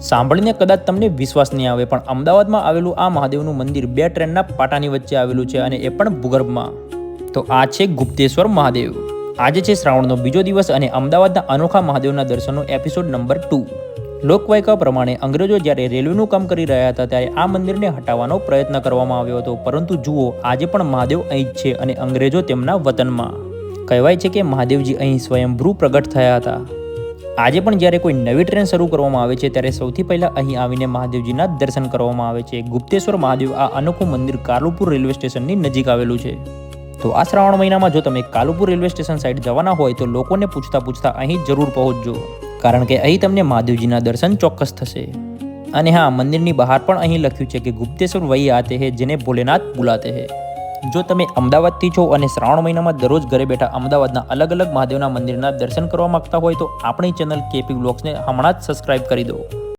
સાંભળીને કદાચ તમને વિશ્વાસ નહીં આવે, પણ અમદાવાદમાં આવેલું આ મહાદેવનું મંદિર 2 ટ્રેનના પાટાની વચ્ચે આવેલું છે, અને એ પણ ભૂગર્ભમાં. તો આ છે ગુપ્તેશ્વર મહાદેવ. આજે છે શ્રાવણનો બીજો દિવસ અને અમદાવાદના અનોખા મહાદેવના દર્શનનો એપિસોડ નંબર 2. લોકવાયકા પ્રમાણે અંગ્રેજો જ્યારે રેલવેનું કામ કરી રહ્યા હતા ત્યારે આ મંદિરને હટાવવાનો પ્રયત્ન કરવામાં આવ્યો હતો, પરંતુ જુઓ આજે પણ મહાદેવ અહીં જ છે અને અંગ્રેજો તેમના વતનમાં. કહેવાય છે કે મહાદેવજી અહીં સ્વયંભૂ પ્રગટ થયા હતા. આજે પણ જ્યારે કોઈ નવી ટ્રેન શરૂ કરવામાં આવે છે ત્યારે સૌથી પહેલાં અહીં આવીને મહાદેવજીના દર્શન કરવામાં આવે છે. ગુપ્તેશ્વર મહાદેવ આ અનોખું મંદિર કાલુપુર રેલવે સ્ટેશનની નજીક આવેલું છે. તો આ શ્રાવણ મહિનામાં જો તમે કાલુપુર રેલવે સ્ટેશન સાઈડ જવાના હોય તો લોકોને પૂછતા અહીં જરૂર પહોંચજો, કારણ કે અહીં તમને મહાદેવજીના દર્શન ચોક્કસ થશે. અને હા, મંદિરની બહાર પણ અહીં લખ્યું છે કે ગુપ્તેશ્વર વહી આતે હે જેને ભોલેનાથ બુલાતે હે. જો તમે અમદાવાદથી છો અને શ્રાવણ મહિનામાં દરરોજ ઘરે બેઠા અમદાવાદના અલગ અલગ મહાદેવના મંદિરના દર્શન કરવા માંગતા હોય તો આપણી ચેનલ કેપી વ્લોગ્સને હમણાં જ સબસ્ક્રાઇબ કરી દો.